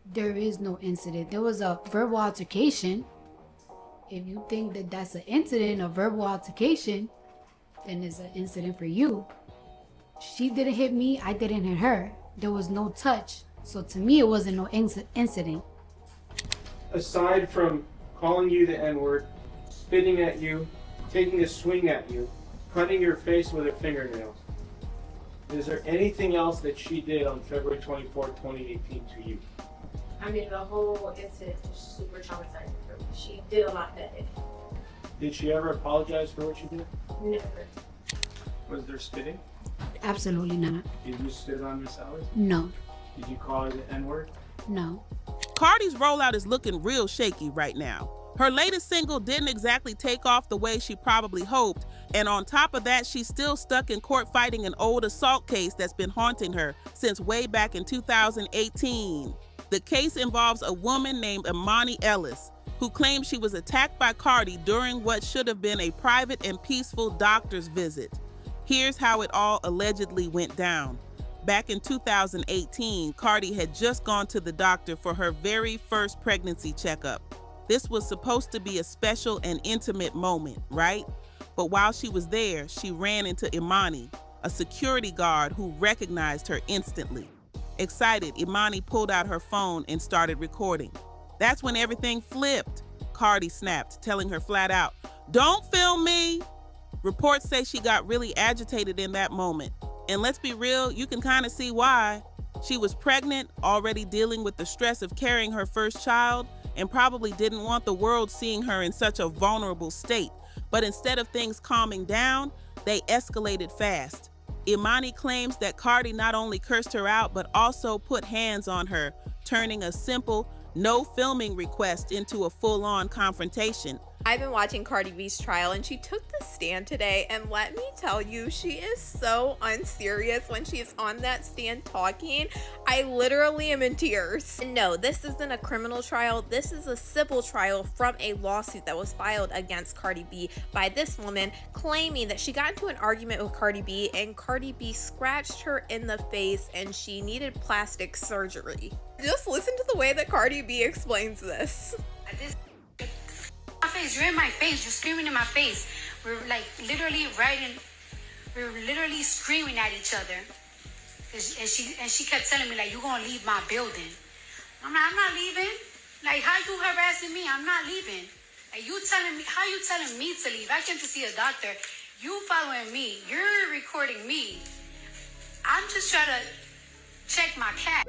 There is no incident. There was a verbal altercation. If you think that that's an incident, a verbal altercation, then it's an incident for you. She didn't hit me, I didn't hit her. There was no touch. So to me, it wasn't no incident. Aside from calling you the N-word, spitting at you, taking a swing at you, cutting your face with her fingernails, is there anything else that she did on February 24, 2018 to you? I mean, the whole incident was super traumatizing for me. She did a lot that day. Did she ever apologize for what she did? Never. Was there spitting? Absolutely not. Did you spit on Miss Alice? No. Did you call her the N-word? No. Cardi's rollout is looking real shaky right now. Her latest single didn't exactly take off the way she probably hoped, and on top of that, she's still stuck in court fighting an old assault case that's been haunting her since way back in 2018. The case involves a woman named Imani Ellis, who claims she was attacked by Cardi during what should have been a private and peaceful doctor's visit. Here's how it all allegedly went down. Back in 2018, Cardi had just gone to the doctor for her very first pregnancy checkup. This was supposed to be a special and intimate moment, right? But while she was there, she ran into Imani, a security guard who recognized her instantly. Excited, Imani pulled out her phone and started recording. That's when everything flipped. Cardi snapped, telling her flat out, "Don't film me!" Reports say she got really agitated in that moment. And let's be real, you can kind of see why. She was pregnant, already dealing with the stress of carrying her first child, and probably didn't want the world seeing her in such a vulnerable state. But instead of things calming down, they escalated fast. Imani claims that Cardi not only cursed her out, but also put hands on her, turning a simple no filming request into a full-on confrontation. I've been watching Cardi B's trial and she took the stand today, and let me tell you, she is so unserious when she is on that stand talking. I literally am in tears. No, this isn't a criminal trial. This is a civil trial from a lawsuit that was filed against Cardi B by this woman, claiming that she got into an argument with Cardi B and Cardi B scratched her in the face and she needed plastic surgery. Just listen to the way that Cardi B explains this. My face, you're in my face, you're screaming in my face. We're like literally we were literally screaming at each other. And she kept telling me, like, you're gonna leave my building. I'm not leaving. Like, how you harassing me? I'm not leaving. Like, you telling me, how you telling me to leave? I came to see a doctor. You following me. You're recording me. I'm just trying to check my cat.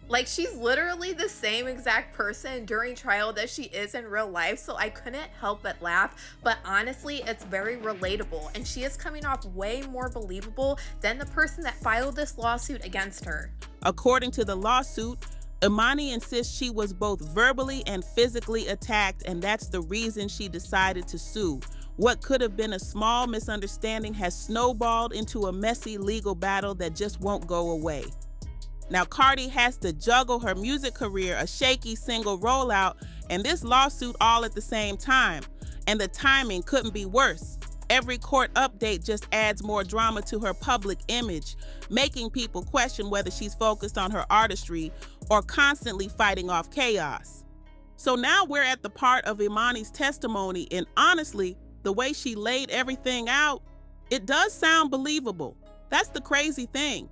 Like, she's literally the same exact person during trial that she is in real life, so I couldn't help but laugh. But honestly, it's very relatable, and she is coming off way more believable than the person that filed this lawsuit against her. According to the lawsuit, Imani insists she was both verbally and physically attacked, and that's the reason she decided to sue. What could have been a small misunderstanding has snowballed into a messy legal battle that just won't go away. Now, Cardi has to juggle her music career, a shaky single rollout, and this lawsuit all at the same time. And the timing couldn't be worse. Every court update just adds more drama to her public image, making people question whether she's focused on her artistry or constantly fighting off chaos. So now we're at the part of Imani's testimony, and honestly, the way she laid everything out, it does sound believable. That's the crazy thing.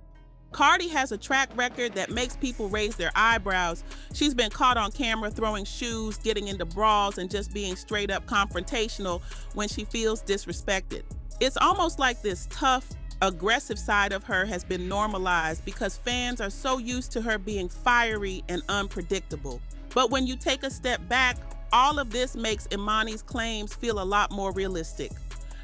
Cardi has a track record that makes people raise their eyebrows. She's been caught on camera throwing shoes, getting into brawls, and just being straight up confrontational when she feels disrespected. It's almost like this tough, aggressive side of her has been normalized because fans are so used to her being fiery and unpredictable. But when you take a step back, all of this makes Imani's claims feel a lot more realistic.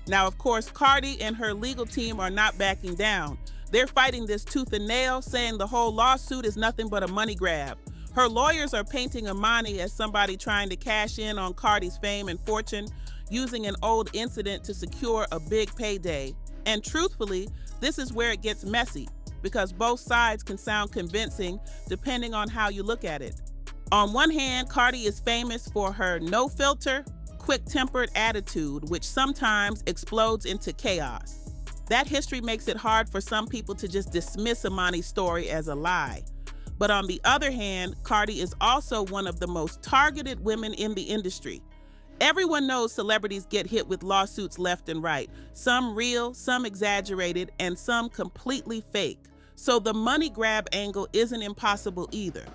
Now, of course, Cardi and her legal team are not backing down. They're fighting this tooth and nail, saying the whole lawsuit is nothing but a money grab. Her lawyers are painting Imani as somebody trying to cash in on Cardi's fame and fortune, using an old incident to secure a big payday. And truthfully, this is where it gets messy, because both sides can sound convincing depending on how you look at it. On one hand, Cardi is famous for her no-filter, quick-tempered attitude, which sometimes explodes into chaos. That history makes it hard for some people to just dismiss Imani's story as a lie. But on the other hand, Cardi is also one of the most targeted women in the industry. Everyone knows celebrities get hit with lawsuits left and right, some real, some exaggerated, and some completely fake. So the money grab angle isn't impossible either.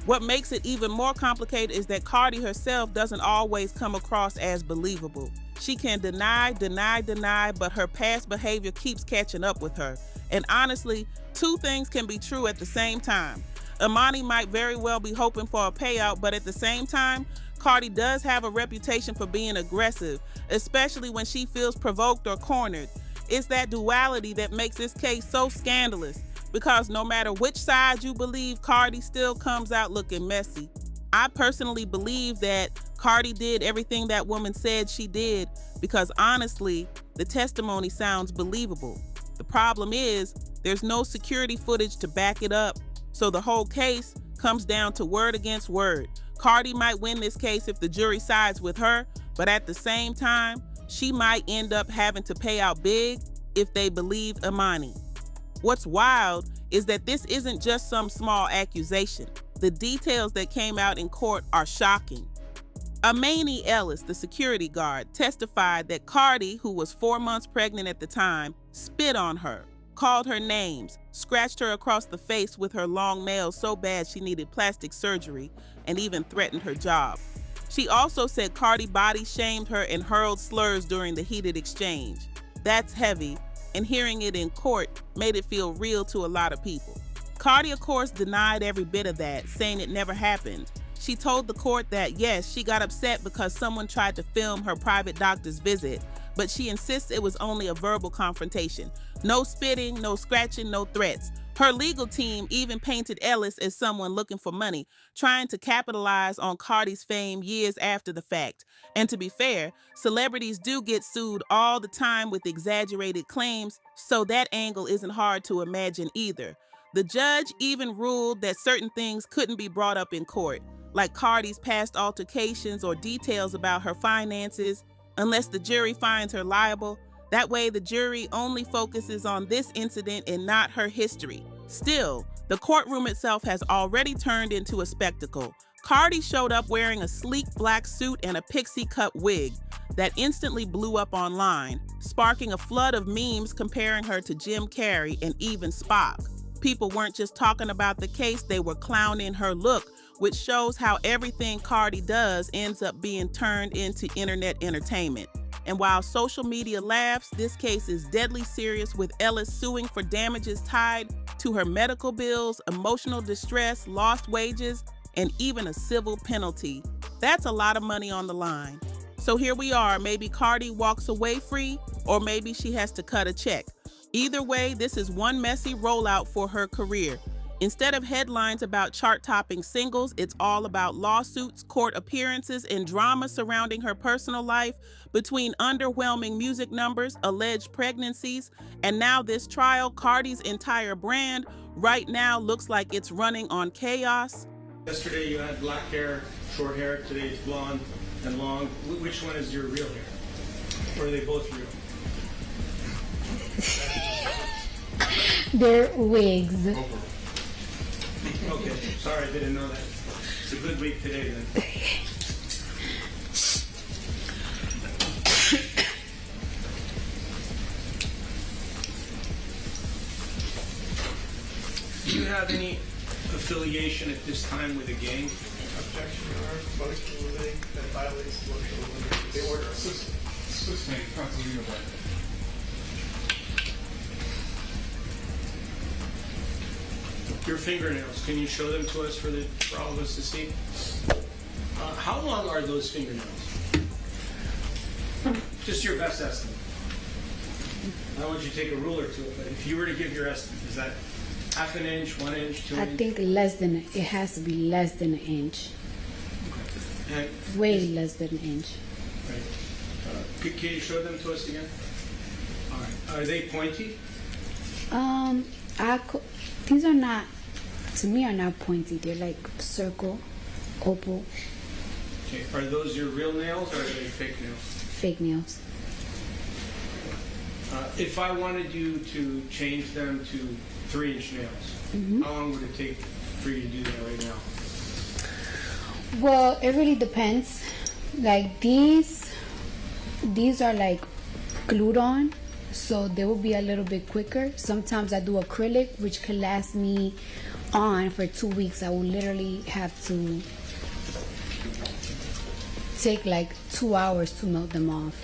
What makes it even more complicated is that Cardi herself doesn't always come across as believable. She can deny, but her past behavior keeps catching up with her. And honestly, two things can be true at the same time. Imani might very well be hoping for a payout, but at the same time, Cardi does have a reputation for being aggressive, especially when she feels provoked or cornered. It's that duality that makes this case so scandalous, because no matter which side you believe, Cardi still comes out looking messy. I personally believe that Cardi did everything that woman said she did because honestly, the testimony sounds believable. The problem is, there's no security footage to back it up, so the whole case comes down to word against word. Cardi might win this case if the jury sides with her, but at the same time, she might end up having to pay out big if they believe Imani. What's wild is that this isn't just some small accusation. The details that came out in court are shocking. Amani Ellis, the security guard, testified that Cardi, who was 4 months pregnant at the time, spit on her, called her names, scratched her across the face with her long nails so bad she needed plastic surgery, and even threatened her job. She also said Cardi body shamed her and hurled slurs during the heated exchange. That's heavy, and hearing it in court made it feel real to a lot of people. Cardi, of course, denied every bit of that, saying it never happened. She told the court that, yes, she got upset because someone tried to film her private doctor's visit, but she insists it was only a verbal confrontation. No spitting, no scratching, no threats. Her legal team even painted Ellis as someone looking for money, trying to capitalize on Cardi's fame years after the fact. And to be fair, celebrities do get sued all the time with exaggerated claims, so that angle isn't hard to imagine either. The judge even ruled that certain things couldn't be brought up in court, like Cardi's past altercations or details about her finances, unless the jury finds her liable. That way, the jury only focuses on this incident and not her history. Still, the courtroom itself has already turned into a spectacle. Cardi showed up wearing a sleek black suit and a pixie cut wig that instantly blew up online, sparking a flood of memes comparing her to Jim Carrey and even Spock. People weren't just talking about the case, they were clowning her look, which shows how everything Cardi does ends up being turned into internet entertainment. And while social media laughs, this case is deadly serious, with Ellis suing for damages tied to her medical bills, emotional distress, lost wages, and even a civil penalty. That's a lot of money on the line. So here we are, maybe Cardi walks away free, or maybe she has to cut a check. Either way, this is one messy rollout for her career. Instead of headlines about chart-topping singles, it's all about lawsuits, court appearances, and drama surrounding her personal life, between underwhelming music numbers, alleged pregnancies, and now this trial. Cardi's entire brand right now looks like it's running on chaos. Yesterday you had black hair, short hair. Today it's blonde and long. Which one is your real hair? Or are they both real? They're wigs. Okay, sorry, I didn't know that. It's a good week today then. Do you have any affiliation at this time with a gang? Objection, Your Honor. Motion limiting that violates motion limiting the order. Sustain, Counsel Unified. Your fingernails, can you show them to us for all of us to see? How long are those fingernails? Just your best estimate. I don't want you to take a ruler to it, but if you were to give your estimate, is that half an inch, 1 inch, 2 I inch? think it has to be less than an inch. And Way less than an inch. right. Can you show them to us again? All right. Are they pointy? These are not, to me, are not pointy. They're like circle, oval, Okay. Are those your real nails or are they fake nails? fake nails. If I wanted you to change them to 3-inch nails, how long would it take for you to do that right now? Well, it really depends. Like these are like glued on, so they will be a little bit quicker. Sometimes I do acrylic, which could last me on for 2 weeks. I will literally have to take like 2 hours to melt them off.